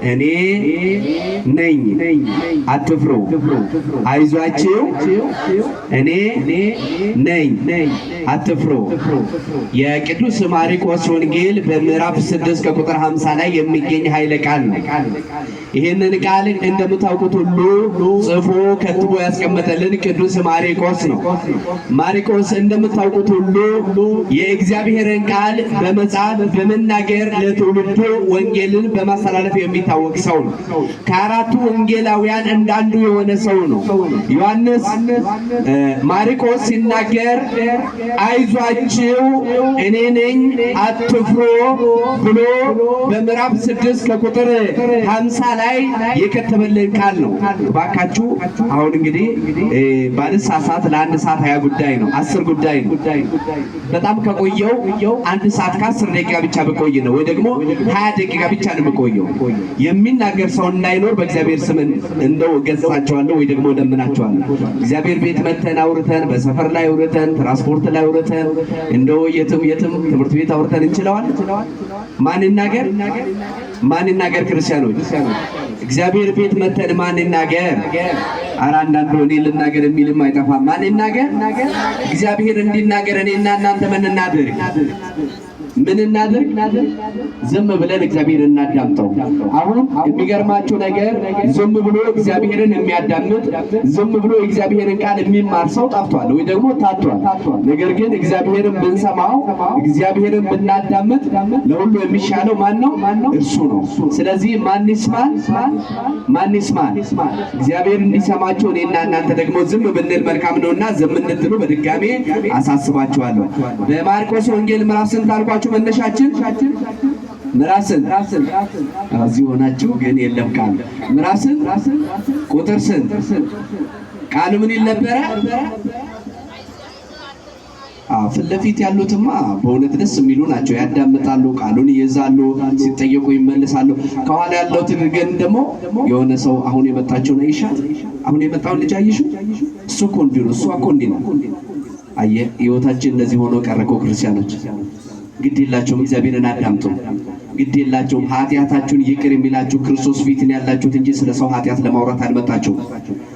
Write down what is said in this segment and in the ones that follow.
እኔ ነኝ አትፍሩ አይዟችሁ እኔ ነኝ አትፍሩ የቅዱስ ማርቆስ ወንጌል በምዕራፍ 6 ከቁጥር 50 ላይ የሚገኝ ኃይለ ቃል ነው። ይሄንን ቃል እንደምታውቁት ሁሉ ጽፎ ከትቦ ያስቀመጠልን ቅዱስ ማርቆስ ነው። ማርቆስ እንደምታውቁት ሁሉ የእግዚአብሔርን ቃል በመጻፍ በመናገር ለትውልዱ ወንጌልን በማስተላለፍ የሚታወቅ ሰው ነው። ከአራቱ ወንጌላውያን እንዳንዱ የሆነ ሰው ነው። ዮሐንስ ማርቆስ ሲናገር አይዟችሁ እኔ ነኝ አትፍሩ ብሎ በምዕራፍ 6 ከቁጥር 50 ላይ የከተበልን ቃል ነው። ባካችሁ አሁን እንግዲህ ባለሳሳት ለአንድ ሰዓት 20 ጉዳይ ነው 10 ጉዳይ ነው። በጣም ከቆየው 1 ሰዓት ከ10 ደቂቃ ብቻ በቆይ ነው ወይ ደግሞ 20 ደቂቃ ብቻ ነው በቆየው። የሚናገር ሰው እንዳይኖር በእግዚአብሔር ስም እንደው ገጽጻቸዋለሁ ወይ ደግሞ ለምናቸዋለሁ። እግዚአብሔር ቤት መተን አውርተን በሰፈር ላይ አውርተን ትራንስፖርት ላይ አውርተን እንደው የትም ትምህርት ቤት አውርተን እንችላለን። ማን ይናገር ክርስቲያኖች? እግዚአብሔር ቤት መተን ማን ይናገር? አራንዳንዶ እኔ ልናገር የሚልም አይጠፋም። ማን ይናገር? እግዚአብሔር እንዲናገር እኔና እናንተ ምን እናድርግ? ዝም ብለን እግዚአብሔርን እናዳምጠው። አሁን የሚገርማችሁ ነገር ዝም ብሎ እግዚአብሔርን የሚያዳምጥ ዝም ብሎ እግዚአብሔርን ቃል የሚማር ሰው ጠፍቷል ወይ ደግሞ ታጥቷል። ነገር ግን እግዚአብሔርን ብንሰማው እግዚአብሔርን ብናዳምጥ ለሁሉ የሚሻለው ማን ነው? እርሱ ነው። ስለዚህ ማን ይስማል? እግዚአብሔር እንዲሰማቸው እኔና እናንተ ደግሞ ዝም ብንል መልካም ነውና ዝም እንድትሉ በድጋሜ አሳስባችኋለሁ። በማርቆስ ወንጌል ምዕራፍ ስንት አልኳችሁ? መነሻችን ምዕራፍ ስንት? እዚህ ሆናችሁ ግን የለም ቃል ምዕራፍ ስንት? ቁጥር ስንት? ቃሉ ምን ይል ነበረ? ፊት ለፊት ያሉትማ በእውነት ደስ የሚሉ ናቸው። ያዳምጣሉ፣ ቃሉን ይይዛሉ፣ ሲጠየቁ ይመልሳሉ። ከኋላ ያሉት ግን ደግሞ የሆነ ሰው አሁን የመጣችው ነው ይሻት አሁን የመጣው ልጅ አይሹ እሱ እኮ እንዲህ ነው እሱ እኮ እንዲህ ነው። አየህ ህይወታችን እንደዚህ ሆኖ ቀረኮ ክርስቲያኖች። ግድ የላችሁም እግዚአብሔርን አዳምጡ። ግድ የላችሁም ኃጢአታችሁን ይቅር የሚላችሁ ክርስቶስ ፊት ነው ያላችሁት እንጂ ስለ ሰው ኃጢአት ለማውራት አልመጣችሁም።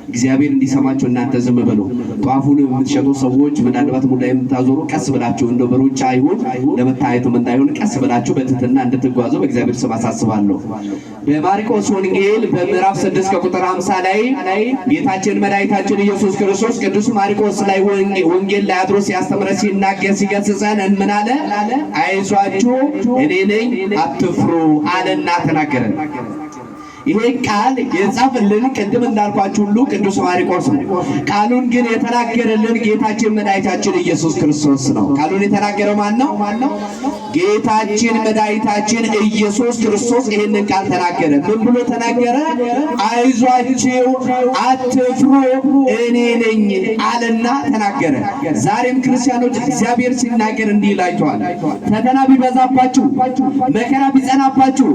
እግዚአብሔር እንዲሰማችሁ እናንተ ዝም ብሎ ጧፉን የምትሸጡ ሰዎች ምናልባት ሙዳይ የምታዞሩ ቀስ ብላችሁ እንደው በሩጫ አይሁን ለመታየቱም እንዳይሆን ቀስ ብላችሁ በትህትና እንድትጓዙ በእግዚአብሔር ስም አሳስባለሁ። በማርቆስ ወንጌል በምዕራፍ 6 ከቁጥር 50 ላይ ጌታችን መድኃኒታችን ኢየሱስ ክርስቶስ ቅዱስ ማርቆስ ላይ ወንጌል ላይ አድሮ ሲያስተምር ሲናገር ሲገስጸን ምን አለ? አይዟችሁ እኔ ነኝ አትፍሩ አለና ተናገረ። ይሄ ቃል የጻፈልን ቅድም እንዳልኳችሁ ሁሉ ቅዱስ ማርቆስ ነው። ቃሉን ግን የተናገረልን ጌታችን መድኃኒታችን ኢየሱስ ክርስቶስ ነው። ቃሉን የተናገረው ማን ነው? ጌታችን መድኃኒታችን ኢየሱስ ክርስቶስ ይሄንን ቃል ተናገረ። ምን ብሎ ተናገረ? አይዟችሁ አትፍሩ እኔ ነኝ አለና ተናገረ። ዛሬም ክርስቲያኖች እግዚአብሔር ሲናገር እንዲህ ይላችኋል። ፈተና ቢበዛባችሁ፣ መከራ ቢጸናባችሁ፣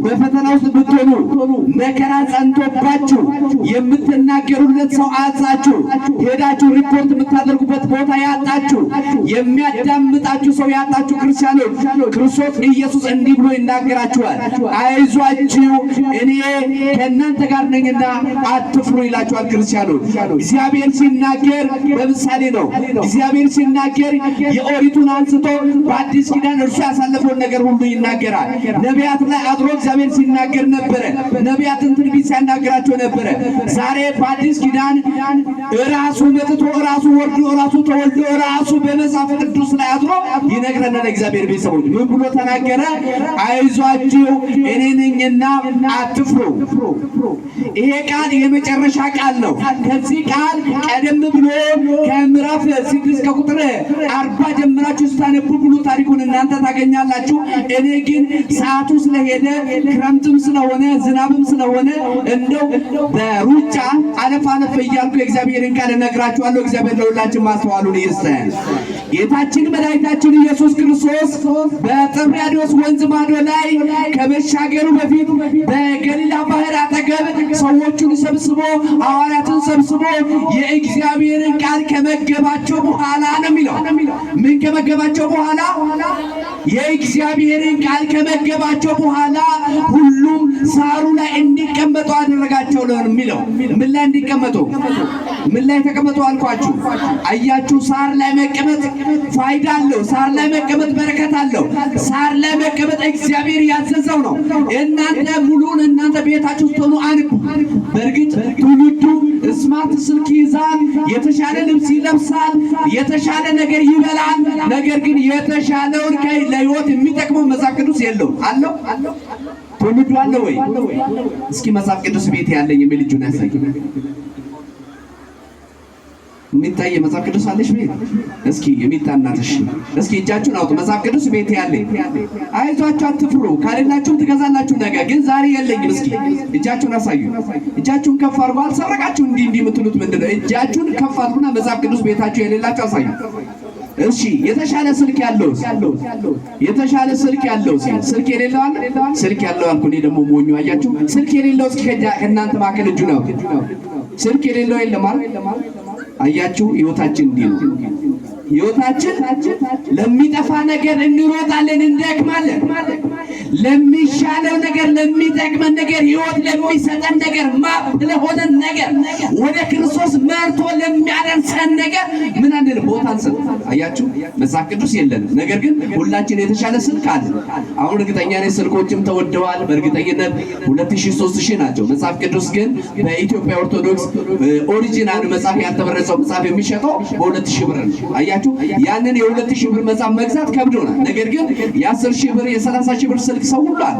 በፈተና ውስጥ ብትሆኑ መከራ ጸንቶባችሁ የምትናገሩለት ሰው አጣችሁ፣ ሄዳችሁ ሪፖርት የምታደርጉበት ቦታ ያጣችሁ፣ የሚያዳምጣችሁ ሰው ያጣችሁ ክርስቲያኖች ክርስቶስ ኢየሱስ እንዲህ ብሎ ይናገራችኋል። አይዟችሁ እኔ ከእናንተ ጋር ነኝና አትፍሩ ይላችኋል። ክርስቲያኖች እግዚአብሔር ሲናገር በምሳሌ ነው። እግዚአብሔር ሲናገር የኦሪቱን አንስቶ በአዲስ ኪዳን እርሱ ያሳለፈውን ነገር ሁሉ ይናገራል። ነቢያት ላይ አድሮ እግዚአብሔር ሲናገር ነበረ። ነቢያትን ትንቢት ሲያናግራቸው ነበረ። ዛሬ በአዲስ ኪዳን ራሱ መጥቶ ራሱ ወርዶ ራሱ ተወልዶ ራሱ በመጽሐፍ ቅዱስ ላይ አድሮ ይነግረናል። እግዚአብሔር ቤተሰቦች ምን ብሎ ተናገረ? አይዟችሁ እኔ ነኝና አትፍሩ። ይሄ ቃል የመጨረሻ ቃል ነው። ከዚህ ቃል ቀደም ብሎ ከምዕራፍ 6 ከቁጥር 40 ጀምራችሁ ስታነቡ ብሉ ታሪኩን እናንተ ታገኛላችሁ። እኔ ግን ሰዓቱ ስለሄደ ክረምትም ስለሆነ ዝናብም ስለሆነ እንደው በሩጫ አለፍ እያልኩ የእግዚአብሔርን ቃል እነግራችኋለሁ። እግዚአብሔር ለሁላችን ማስተዋሉን ይስጠን። ጌታችን መድኃኒታችን ኢየሱስ ክርስቶስ በጥብርያዶስ ወንዝ ማዶ ላይ ከመሻገሩ በፊት በገሊላ ባህር አጠገብ ሰዎቹን ሰብስቦ ሐዋርያትን ሰብስቦ የእግዚአብሔርን ቃል ከመገባቸው በኋላ ነው የሚለው። ምን ከመገባቸው በኋላ? የእግዚአብሔርን ቃል ከመገባቸው በኋላ ሁሉም ሳሩ ላይ እንዲቀመጡ አደረጋቸው ነው የሚለው። ምን ላይ እንዲቀመጡ? ምን ላይ ተቀመጡ አልኳችሁ? አያችሁ፣ ሳር ላይ መቀመጥ ፋይዳ አለው። ሳር ላይ መቀመጥ በረከት አለው። ሳር ላይ መቀመጥ እግዚአብሔር ያዘዘው ነው። እናንተ ሙሉን እናንተ ቤታችሁ ሆኖ አንቡ። በእርግጥ ትውልዱ ስማርት ስልክ ይዛል፣ የተሻለ ልብስ ይለብሳል፣ የተሻለ ነገር ይበላል። ነገር ግን የተሻለውን ለህይወት የሚጠቅመው መጽሐፍ ቅዱስ የለውም። አለው ትውልዱ አለ ወይ? እስኪ መጽሐፍ ቅዱስ ቤት ያለኝ የሚል ልጁን ያሳይ። የሚታይ መጽሐፍ ቅዱስ አለሽ ቤት? እስኪ የሚታናትሽ እስኪ እጃችሁን አውጡ። መጽሐፍ ቅዱስ ቤት ያለኝ። አይዟችሁ አትፍሩ፣ ካሌላችሁም ትገዛላችሁ። ነገር ግን ዛሬ የለኝም። እስኪ እጃችሁን አሳዩ። እጃችሁን ከፍ አድርጉ። አልሰረቃችሁ እንዲህ የምትሉት ምንድነው? እጃችሁን ከፍ አድርጉና መጽሐፍ ቅዱስ ቤታችሁ የሌላችሁ አሳዩ። እሺ የተሻለ ስልክ ያለው የተሻለ ስልክ ያለው ስልክ የሌለው አለ? ስልክ ያለው አልኩ እኔ ደግሞ ሞኙ። አያችሁ፣ ስልክ የሌለው እስኪ ከእናንተ ማከል እጁ ነው። ስልክ የሌለው የለም ማለት አያችሁ። ህይወታችን እንዲህ ነው። ህይወታችን ለሚጠፋ ነገር እንሮጣለን፣ እንደክማለን። ለሚሻለው ነገር፣ ለሚጠቅመን ነገር፣ ህይወት ለሚሰጠን ነገር፣ ማብ ለሆነን ነገር፣ ወደ ክርስቶስ መርቶ ለሚያደርሰን ነገር ምን አንደል ቦታ አንሰጥ። አያችሁ፣ መጽሐፍ ቅዱስ የለንም። ነገር ግን ሁላችን የተሻለ ስልክ አለ። አሁን እርግጠኛ ነኝ ስልኮችም ተወደዋል። በእርግጠኝነት 2000 3000 ናቸው። መጽሐፍ ቅዱስ ግን በኢትዮጵያ ኦርቶዶክስ ኦሪጂናል መጽሐፍ ያልተበረዘው መጽሐፍ የሚሸጠው በ2000 ብር ነው። አያችሁ፣ ያንን የ2000 ብር መጽሐፍ መግዛት ከብዶናል። ነገር ግን የ10000 ብር የ30000 ብር ስልክ ሰው ሁሉ አለ።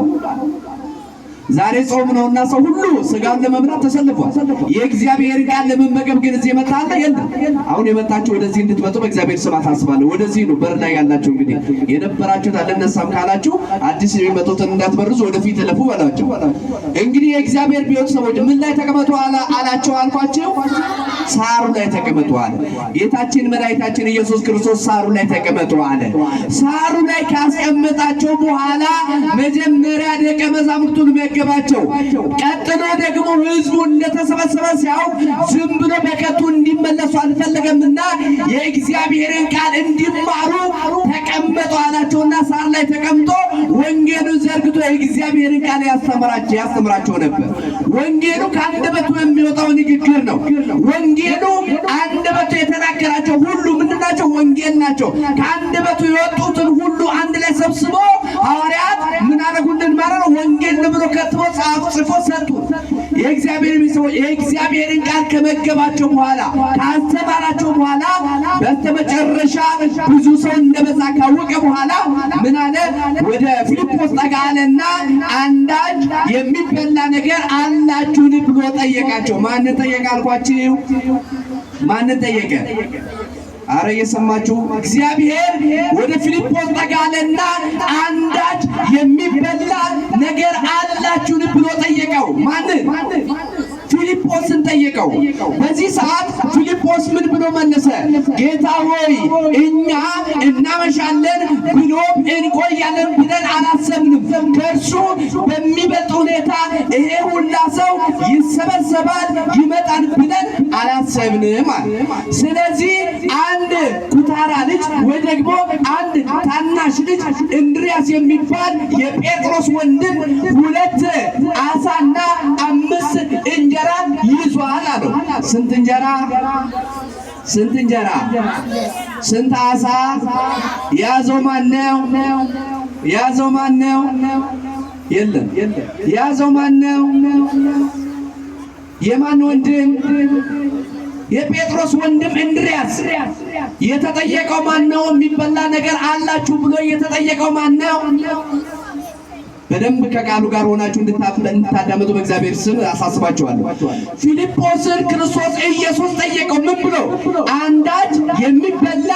ዛሬ ጾም ነውና ሰው ሁሉ ስጋውን ለመብላት ተሰልፏል። የእግዚአብሔር ቃል ለመመገብ ግን እዚህ የመጣ አለ የለም? አሁን የመጣችሁ ወደዚህ እንድትመጡ በእግዚአብሔር ስም አሳስባለሁ። ወደዚህ ነው በር ላይ ያላችሁ። እንግዲህ የነበራችሁት አልነሳም ካላችሁ አዲስ የሚመጡትን እንዳትበርዙ ወደፊት ለፉ በላቸው። እንግዲህ የእግዚአብሔር ቤተሰቦች ምን ላይ ተቀመጡ አላቸው አልኳቸው? ሳሩ ላይ ተቀመጡ አለ። ጌታችን መድኃኒታችን ኢየሱስ ክርስቶስ ሳሩ ላይ ተቀመጡ አለ። ሳሩ ላይ ካስቀመጣቸው በኋላ መጀመሪያ ደቀ መዛሙርቱን መገባቸው። ቀጥሎ ደግሞ ህዝቡ እንደተሰበሰበ ሲያው ዝም ብሎ በከቱ እንዲመለሱ አልፈለገምና የእግዚአብሔርን ቃል እንዲማሩ ተቀመጡ አላቸውና ሳር ላይ ተቀምጦ ወንጌሉን ዘርግቶ የእግዚአብሔርን ቃል ያስተምራቸው ነበር። ወንጌሉ ከአንደበቱ የሚወጣው ንግግር ነው። ወንጌሉ አንደበቱ የተናገራቸው ሁሉ ምንድናቸው? ወንጌል ናቸው። ከአንደበቱ የወጡትን ሁሉ አንድ ላይ ሰብስቦ ሐዋርያት ምን አደረጉልን ማለት ነው? ወንጌል ብሎ ከትቦ ጽፎ ሰጡ። የእግዚአብሔር ቤተሰቦች የእግዚአብሔርን ቃል ከመገባቸው በኋላ ካስተማራቸው በኋላ በስተመጨረሻ ብዙ ሰው እንደበዛ ካወቀ በኋላ ምን አለ? ወደ ፊልጶስ ጠጋ አለና አንዳች የሚበላ ነገር አላችሁን ብሎ ጠየቃቸው። ማንን ጠየቀ አልኳችሁ? ማንን ጠየቀ? አረ የሰማችሁ? እግዚአብሔር ወደ ፊልጶስ ጠጋ አለና አንዳች የሚበላ ነገር አላችሁን ብሎ ጠየቀው። ማንን? ፊልጶስን ጠየቀው። በዚህ ሰዓት ፊልጶስ ምን ብሎ መለሰ? ጌታ ሆይ እኛ እናመሻለን ብሎም እንቆያለን ብለን አላሰብንም። ከእርሱ በሚበልጥ ሁኔታ ይሄ ሁላ ሰው ይሰበሰባል ይመጣል ብለን አላሰብንም አለ። ስለዚህ አንድ ኩታራ ልጅ ወይ ደግሞ አንድ ታናሽ ልጅ እንድርያስ የሚባል የጴጥሮስ ወንድም 2 ዓሣና 5 እንጀራ ይዟል አለው። ስንት እንጀራ? ስንት እንጀራ? ስንት ዓሣ? ያዘው ማነው? ያዘው ማነው? የለም። ያዘው ማነው? የማን ወንድም? የጴጥሮስ ወንድም እንድርያስ። የተጠየቀው ማነው? የሚበላ ነገር አላችሁ ብሎ የተጠየቀው ማነው? በደንብ ከቃሉ ጋር ሆናችሁ እንድታዳምጡ በእግዚአብሔር ስም አሳስባችኋለሁ። ፊልጶስን ክርስቶስ ኢየሱስ ጠየቀው። ምን ብሎ? አንዳች የሚበላ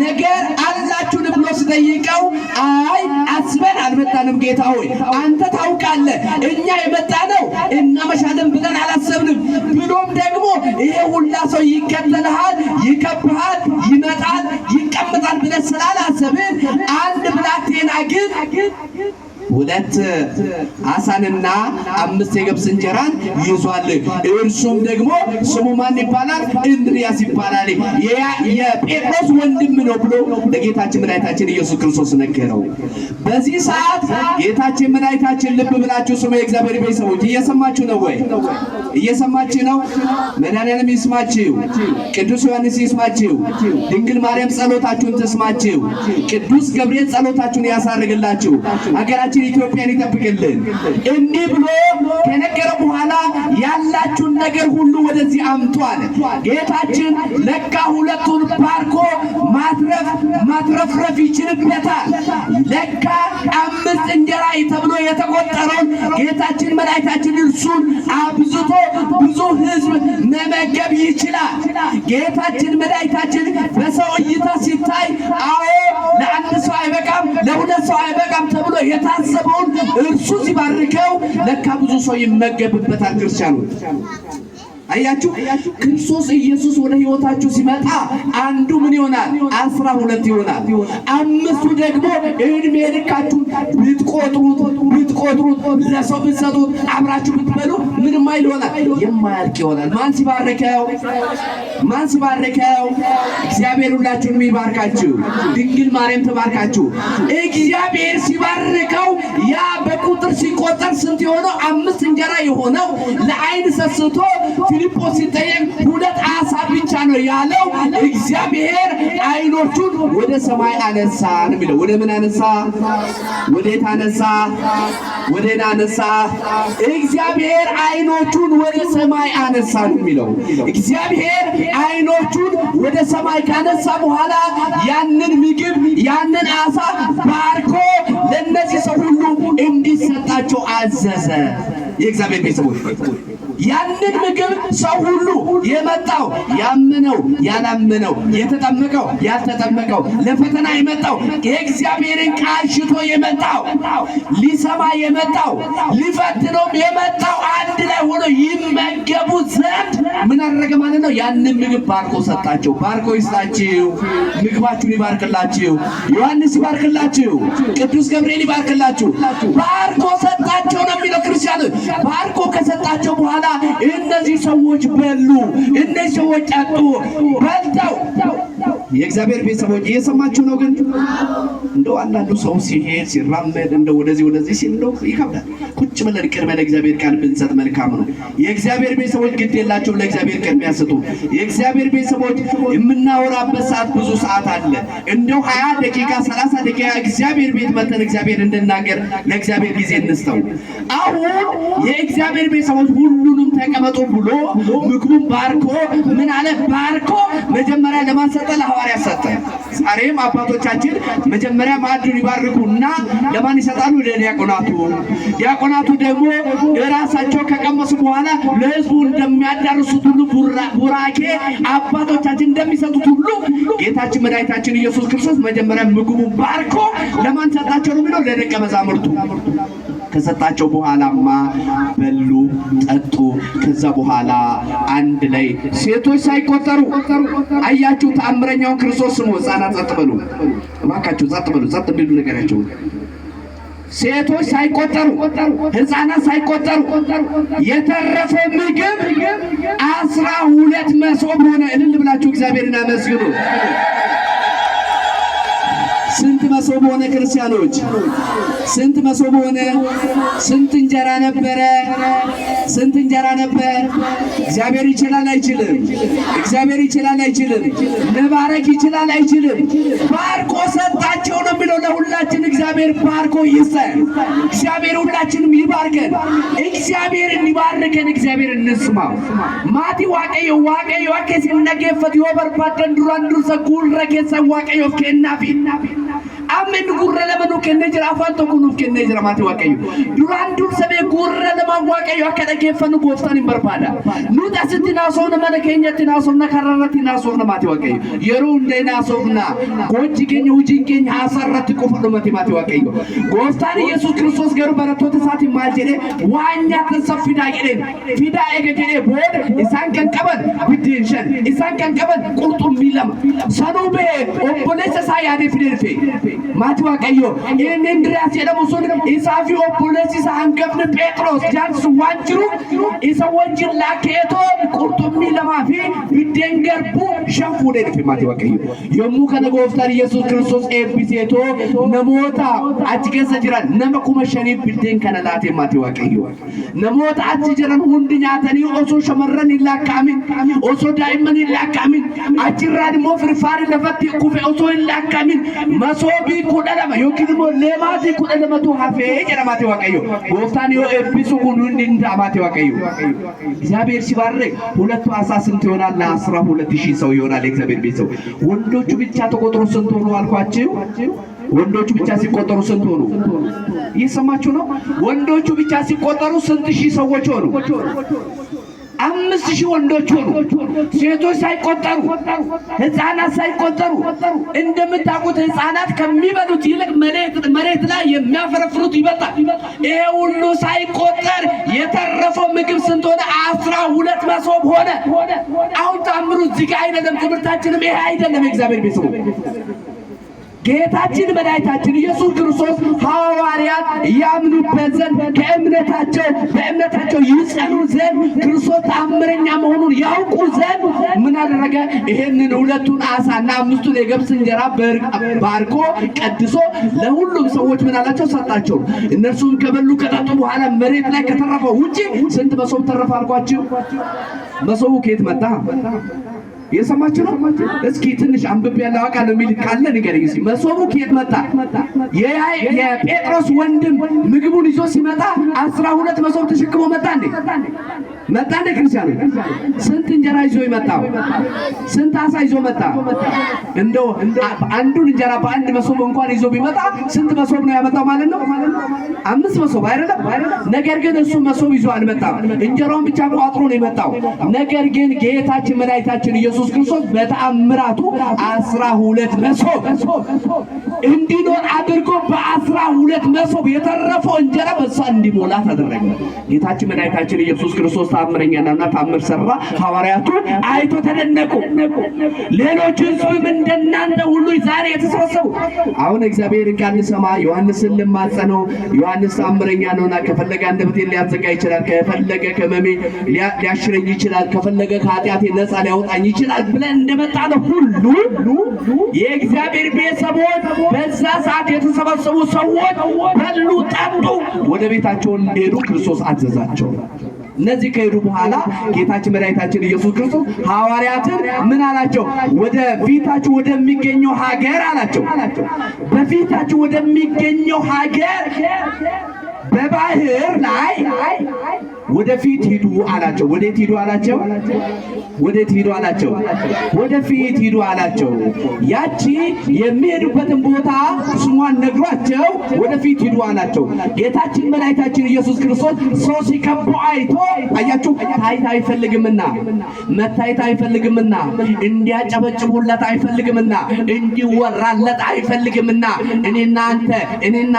ነገር አላችሁን ብሎ ሲጠይቀው አይ አስበን አልመጣንም ጌታ ሆይ አንተ ታውቃለህ፣ እኛ የመጣነው እናመሻለን ብለን አላሰብንም። ብሎም ደግሞ ይሄ ሁላ ሰው ይከተልሃል፣ ይከብሃል፣ ይመጣል፣ ይቀመጣል ብለን ስላላሰብን አንድ ብላቴና ግን 2 ዓሣንና 5 የገብስ እንጀራን ይዟል። እርሱም ደግሞ ስሙ ማን ይባላል? እንድርያስ ይባላል። የጴጥሮስ ወንድም ነው ብሎ ለጌታችን መድኃኒታችን ኢየሱስ ክርስቶስ ነገረው። በዚህ ሰዓት ጌታችን መድኃኒታችን ልብ ብላችሁ ስሙ። የእግዚአብሔር ቤተሰቦች እየሰማችሁ ነው ወይ? እየሰማችሁ ነው? መድኃኒዓለም ይስማችሁ፣ ቅዱስ ዮሐንስ ይስማችሁ፣ ድንግል ማርያም ጸሎታችሁን ትስማችሁ፣ ቅዱስ ገብርኤል ጸሎታችሁን ያሳርግላችሁ፣ ሀገራችን ኢትዮጵያን ይጠብቅልን። እንዲህ ብሎ ከነገረው በኋላ ያላችሁን ነገር ሁሉ ወደዚህ አምጧል። ጌታችን ለካ ሁለቱን ባርኮ ማትረፍረፍ ይችልበታል። ለካ 5 እንጀራ ተብሎ የተቆጠረውን ጌታችን መድኃኒታችን እርሱን አብዝቶ ብዙ ሕዝብ መመገብ ይችላል። ጌታችን መድኃኒታችን በሰው እይታ ሲታይ አዎ ለአንድ ሰው አይበቃም፣ ለሁለት ሰው አይበቃም ተብሎ የታሰበውን እርሱ ሲባርከው ለካ ብዙ ሰው ይመገብበታል። ክርስቲያኖች አያችሁ፣ ክርስቶስ ኢየሱስ ወደ ህይወታችሁ ሲመጣ አንዱ ምን ይሆናል? 12 ይሆናል። 5ቱ ደግሞ እድሜ ልካችሁ ብትቆጥሩት ለሰው ብትሰጡት አብራችሁ ብትበሉ ምንም አይል ይሆናል፣ የማያልቅ ይሆናል። ማን ሲባርከው? እግዚአብሔር ሁላችሁንም ይባርካችሁ። ድንግል ማርያም ተባርካችሁ። እግዚአብሔር ሲባርከው ያ በቁጥር ሲቆጠር ስንት የሆነው 5 እንጀራ የሆነው ለአይን ሰስቶ ፊልጶስ ሲጠየቅ 2 ዓሣ ብቻ ነው ያለው። እግዚአብሔር አይኖቹን ወደ ሰማይ አነሳ ነው የሚለው። ወደ ምን አነሳ? ወዴት አነሳ? ወዴት አነሳ? እግዚአብሔር አይኖቹን ወደ ሰማይ አነሳ ነው የሚለው። እግዚአብሔር አይኖቹን ወደ ሰማይ ካነሳ በኋላ ያንን ምግብ ያንን ዓሣ ባርኮ ለነዚህ ሰው ሁሉ እንዲሰጣቸው አዘዘ። የእግዚአብሔር ቤተሰቦች ያንን ምግብ ሰው ሁሉ የመጣው ያመነው ያላመነው የተጠመቀው ያልተጠመቀው ለፈተና የመጣው የእግዚአብሔርን ቃል ሽቶ የመጣው ሊሰማ የመጣው ሊፈትነው የመጣው አንድ ላይ ሆኖ ይመገቡ ዘንድ ምን አደረገ ማለት ነው? ያንን ምግብ ባርኮ ሰጣቸው። ባርኮ ይስጣችሁ፣ ምግባችሁን ይባርክላችሁ፣ ዮሐንስ ይባርክላችሁ፣ ቅዱስ ገብርኤል ይባርክላችሁ። ባርኮ ሰጣቸው ነው የሚለው። ክርስቲያኖች ባርኮ ከሰጣቸው በኋላ እነዚህ ሰዎች በሉ፣ እነዚህ ሰዎች ጠጡ፣ በልተው። የእግዚአብሔር ቤተሰቦች እየሰማችሁ ነው? ግን እንደው አንዳንዱ ሰው ሲሄድ ሲራመድ እንደው ወደዚህ ሲል እንደው ይከብዳል። ቁጭ ብለን ቅድመ ለእግዚአብሔር ቃል ብንሰጥ መልካም ነው። የእግዚአብሔር ቤተሰቦች ግድ የላቸውም፣ ለእግዚአብሔር ቅድሚያ ስጡ። የእግዚአብሔር ቤተሰቦች የምናወራበት ሰዓት ብዙ ሰዓት አለ። እንደው 20 ደቂቃ 30 ደቂቃ እግዚአብሔር ቤት መተን እግዚአብሔር እንድናገር ለእግዚአብሔር ጊዜ እንስተው። አሁን የእግዚአብሔር ቤተሰቦች ሁሉንም ተቀመጡ ብሎ ምግቡን ባርኮ ምን አለ? ባርኮ መጀመሪያ ለማን ሰጠ? ለሐዋርያት ሰጠ። ዛሬም አባቶቻችን መጀመሪያ ማዕዱን ይባርኩና ለማን ይሰጣሉ? ለዲያቆናቱ። ዲያቆናቱ ደግሞ ራሳቸው ከቀመሱ በኋላ ለሕዝቡ እንደሚያዳርሱት ሁሉ ቡራኬ አባቶቻችን እንደሚሰጡት ሁሉ ጌታችን መድኃኒታችን ኢየሱስ ክርስቶስ መጀመሪያ ምግቡን ባርኮ ለማን ሰጣቸው ነው የሚለው? ለደቀ መዛሙርቱ። ከሰጣቸው በኋላማ በሉ ጠጡ። ከዛ በኋላ አንድ ላይ ሴቶች ሳይቆጠሩ አያችሁ፣ ተአምረኛውን ክርስቶስ ስሙ። ሕፃናት ጸጥ በሉ እባካችሁ፣ ጸጥ በሉ። ጸጥ ቢሉ ነገራቸው። ሴቶች ሳይቆጠሩ ሕፃናት ሳይቆጠሩ የተረፈ ምግብ 12 መሶብ ሆነ። እልል ብላችሁ እግዚአብሔርን አመስግኑ። ስንት መሶብ ሆነ ክርስቲያኖች? ስንት መሶብ ሆነ? ስንት እንጀራ ነበረ? ስንት እንጀራ ነበር? እግዚአብሔር ይችላል አይችልም? እግዚአብሔር ይችላል አይችልም? መባረክ ይችላል አይችልም? ባርኮ ሰጣቸው ነው የሚለው። ለሁላችን እግዚአብሔር ባርኮ ይስጠን። እግዚአብሔር ሁላችንም ይባርከን። እግዚአብሔርን ይባርከን። እግዚአብሔር እንስማው። ማቲ ዋቀዮ ሲነገፈት ይወበርባደን ዱራን ዱርሰ ጉረኬ ሰዋቀዮ ከናፊ አሜን ጉረ ለመኑ ከነ ጅራ አፋን ተኩኑ ከነ ጅራ ማቲ ዋቀዩ ዱራን ዱርሰ በጉረ ለማ waaqayyo akka dhageeffannu gooftaan hin barbaada nuti asitti naasofna mana keenyatti naasofna kararratti naasofna maatii waaqayyo yeroo hundee naasofna gochi keenya hojiin keenya haasarratti qofa dhumati maatii waaqayyo gooftaan Yesuus Kiristoos garuu barattoota isaatiin maal jedhee waan nyaatan saffidaa jedheen fidaa eega jedhee booda isaan kan qaban biddeen shan isaan kan qaban qurxummii lama sanuu ba'ee obboleessa isaa yaadee fidee dhufe maatii waaqayyo inni Indiriyaas jedhamu sun isaa fi obboleessi isaa hangafni Phexros jaansu waan jiru isa wajjin laakeetoo qurxummii lamaa fi biddeen garbuu shan fuudhee dhufe maatii waaqayyo yommuu kana gooftaan Yesuus Kiristoos eebbiseetoo namoota achi keessa jiran nama 5,000 biddeen kana laatee maatii waaqayyo namoota achi jiran hundi nyaatanii osoo shamarran hin laakkaamin osoo daa'imman hin laakkaamin achirraan immoo firfaarii lafatti kufe osoo hin laakkaamin masoobii 12 yookiin immoo leemaatii 12 hafee jedha maatii waaqayyo ጎፍታን የኤጲሱ ሁሉን እንድንዳማት ያቀዩ እግዚአብሔር ሲባርክ ሁለቱ አሳ ስንት ይሆናል? 12,000 ሰው ይሆናል። እግዚአብሔር ቤተሰው ወንዶቹ ብቻ ተቆጥሮ ስንት ሆኑ አልኳችሁ? ወንዶቹ ብቻ ሲቆጠሩ ስንት ሆኑ? እየሰማችሁ ነው? ወንዶቹ ብቻ ሲቆጠሩ ስንት ሺህ ሰዎች ሆኑ? 5,000 ወንዶች ሆኑ። ሴቶች ሳይቆጠሩ ህፃናት ሳይቆጠሩ እንደምታውቁት ህፃናት ከሚበሉት ይልቅ መሬት ላይ የሚያፈረፍሩት ይበጣል። ይሄ ሁሉ ሳይቆጠር የተረፈው ምግብ ስንት ሆነ? 12 መሶብ ሆነ። አሁን ታምሩ እዚህ ጋር አይደለም፣ ትምህርታችንም ይሄ አይደለም። እግዚአብሔር ቤተሰብ ጌታችን መድኃኒታችን ኢየሱስ ክርስቶስ ሐዋርያት ያምኑበት ዘንድ በእምነታቸው ይጸኑ ዘንድ ክርስቶስ ተአምረኛ መሆኑን ያውቁ ዘንድ ምን አደረገ? ይሄንን 2 ዓሣና 5 የገብስ እንጀራ ባርኮ ቀድሶ ለሁሉም ሰዎች ምን አላቸው? ሰጣቸው። እነርሱም ከበሉ ከጠጡ በኋላ መሬት ላይ ከተረፈው ውጪ ስንት መሶብ ተረፈ አልኳችሁ? መሶቡ ከየት መጣ? የሰማችሁ ነው? እስኪ ትንሽ አንብብ ያለው አቃለ ሚል ካለ ንገረኝ እስኪ። መሶቡ ከየት መጣ? የጴጥሮስ ወንድም ምግቡን ይዞ ሲመጣ 12 መሶብ ተሸክሞ መጣ እንዴ? መጣ እንዴ? ክርስቲያኑ ስንት እንጀራ ይዞ ይመጣው? ስንት ዓሣ ይዞ መጣ? እንደው አንዱን እንጀራ በአንድ መሶብ እንኳን ይዞ ቢመጣ ስንት መሶብ ነው ያመጣው ማለት ነው? 5 መሶብ አይደለም? ነገር ግን እሱ መሶብ ይዞ አልመጣም። እንጀራውን ብቻ ቋጥሮ ነው የመጣው። ነገር ግን ጌታችን መድኃኒታችን ኢየሱስ ክርስቶስ በተአምራቱ 12 መሶብ እንዲኖር አድርጎ በ12 መሶብ የተረፈው እንጀራ በሳ እንዲሞላ ተደረገ። ጌታችን መድኃኒታችን ኢየሱስ ክርስቶስ ተአምረኛና ተአምር ሰራ። ሐዋርያቱ አይቶ ተደነቁ። ሌሎች ሕዝብም እንደናንተ ሁሉ ዛሬ የተሰበሰቡ አሁን እግዚአብሔርን ቃል ሰማ ዮሐንስን ለማጸነው ዮሐንስ ተአምረኛ ነውና ከፈለገ አንደበቴን ሊያዘጋ ይችላል፣ ከፈለገ ከመሜ ሊያሽረኝ ይችላል፣ ከፈለገ ከኃጢአቴ ነፃ ሊያወጣኝ ይችላል ብለን እንደመጣነው ሁሉ የእግዚአብሔር ቤተሰቦች በዛ ሰዓት የተሰበሰቡ ሰዎች በሉ፣ ጠጡ፣ ወደ ቤታቸው ሄዱ። ክርስቶስ አዘዛቸው። እነዚህ ከሄዱ በኋላ ጌታችን መድኃኒታችን ኢየሱስ ክርስቶስ ሐዋርያትን ምን አላቸው? ወደ ፊታችሁ ወደሚገኘው ሀገር አላቸው። በፊታችሁ ወደሚገኘው ሀገር በባህር ላይ ወደፊት ሂዱ አላቸው። ወዴት ሂዱ አላቸው? ወዴት ሂዱ አላቸው? ወደፊት ሂዱ አላቸው። ያቺ የሚሄዱበትን ቦታ ስሟን ነግሯቸው ወደፊት ሂዱ አላቸው። ጌታችን መድኃኒታችን ኢየሱስ ክርስቶስ ሰው ሲከቡ አይቶ አያችሁ፣ ታይታ አይፈልግምና መታየት አይፈልግምና እንዲያጨበጭቡለት አይፈልግምና እንዲወራለት አይፈልግምና እኔና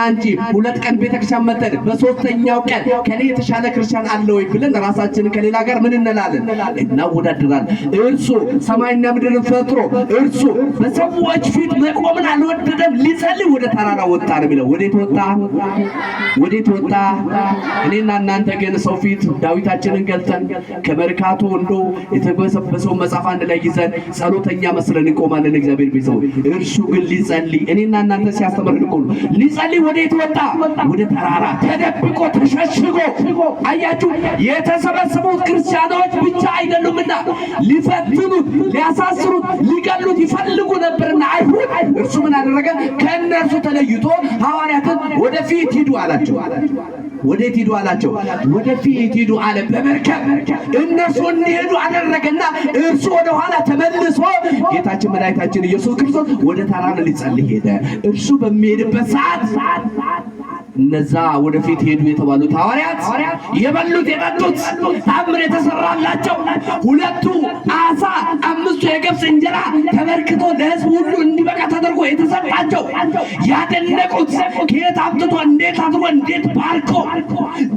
አንቺ 2 ቀን ቤተክርስቲያን መተን በ3ኛው ቀን ከኔ የተሻለ ክርስቲያን አለ ወይ ብለን ራሳችንን ከሌላ ጋር ምን እንላለን? እናወዳድራለን። እርሱ ሰማይና ምድርን ፈጥሮ እርሱ በሰዎች ፊት መቆምን አልወደደም። ሊጸልይ ወደ ተራራ ወጣ ነው የሚለው። ወዴት ወጣ? እኔና እናንተ ግን ሰው ፊት ዳዊታችንን ገልጠን ከመርካቶ እንደው የተበሰበሰው መጽሐፍ አንድ ላይ ይዘን ጸሎተኛ መስለን እንቆማለን። እግዚአብሔር ቤተሰብ እርሱ ግን ሊጸልይ እኔና እናንተ ሲያስተምረን እኮ ሊጸልይ ወዴት ወጣ? ወደ ተራራ ተደብቆ ተሸሽጎ። አያችሁ፣ የተሰበሰቡት ክርስቲያኖች ብቻ አይደሉምና ሊፈትኑት፣ ሊያሳስሩት፣ ሊገሉት ይፈልጉ ነበርና አይሁድ እርሱ ምን አደረገ? ከእነርሱ ተለይቶ ሐዋርያትን ወደፊት ሂዱ አላቸው። ወዴት ሂዱ አላቸው? ወደፊት ሂዱ አለ። በመርከብ እነርሱ እንዲሄዱ አደረገና እርሱ ወደ ኋላ ተመልሶ ጌታችን መድኃኒታችን ኢየሱስ ክርስቶስ ወደ ተራራ ሊጸልይ ሄደ። እርሱ በሚሄድበት ሰዓት እነዛ ወደፊት ሄዱ የተባሉት ሐዋርያት የበሉት የጠጡት ታምር የተሰራላቸው 2 ዓሣ 5 የገብስ እንጀራ ተበርክቶ ለሕዝብ ሁሉ እንዲበቃ ተደርጎ የተሰጣቸው ያደነቁት ከየት አምጥቶ እንዴት አድርጎ እንዴት ባርኮ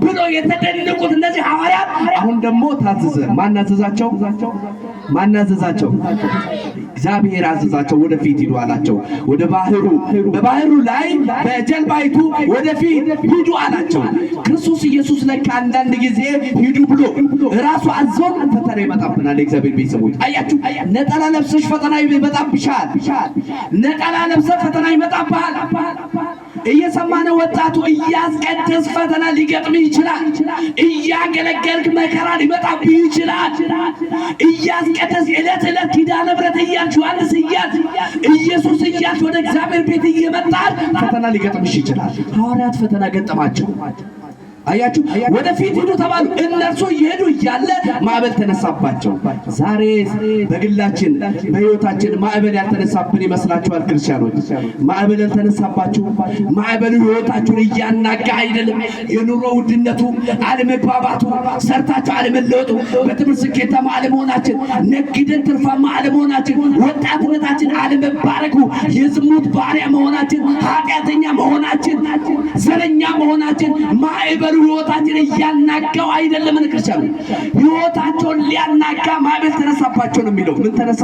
ብሎ የተደነቁት እነዚህ ሐዋርያት አሁን ደግሞ ታዘዘ። ማን አዘዛቸው? ማን አዘዛቸው? እግዚአብሔር አዘዛቸው። ወደፊት ሂዱ አላቸው። ወደ ባህሩ በባህሩ ላይ በጀልባይቱ ወደፊት ሂዱ አላቸው። ክርስቶስ ኢየሱስ ለካ አንዳንድ ጊዜ ሂዱ ብሎ ራሱ አዞን ፈተና ይመጣብናል። እግዚአብሔር ቤተሰቦች አያችሁ፣ ነጠላ ለብሰሽ ፈተና ይመጣብሻል። ነጠላ ለብሰሽ ፈተና ይመጣብሃል። እየሰማነ ወጣቱ እያስቀደስ ፈተና ሊገጥም ይችላል። እያገለገልክ መከራ ሊመጣብህ ይችላል። እያስቀደስ ዕለት ዕለት ኪዳነ ምሕረት እያልሽ ዮሐንስ እያልሽ ኢየሱስ እያልሽ ወደ እግዚአብሔር ቤት እየመጣሽ ፈተና ሊገጥምሽ ይችላል። ሐዋርያት ፈተና ገጠማቸው። አያችሁ፣ ወደፊት ሂዱ ተባሉ። እነርሱ እየሄዱ እያለ ማዕበል ተነሳባቸው። ዛሬ በግላችን በሕይወታችን ማዕበል ያልተነሳብን ይመስላችኋል? ክርስቲያኖች ማዕበል ያልተነሳባችሁ? ማዕበሉ ሕይወታችሁን እያናጋ አይደለም? የኑሮ ውድነቱ፣ አለመግባባቱ፣ ሰርታችሁ አለመለወጡ፣ በትምህርት ስኬታማ አለመሆናችን፣ ነግደን ትርፋማ አለመሆናችን፣ ወጣትነታችን አለመባረኩ፣ የዝሙት ባሪያ መሆናችን፣ ኃጢአተኛ መሆናችን፣ ዘረኛ መሆናችን ማዕበሉ ሕይወታችን እያናጋው አይደለም? ክርስቲያኑ ሕይወታቸውን ሊያናጋ ማዕበል ተነሳባቸው ነው የሚለው። ምን ተነሳ?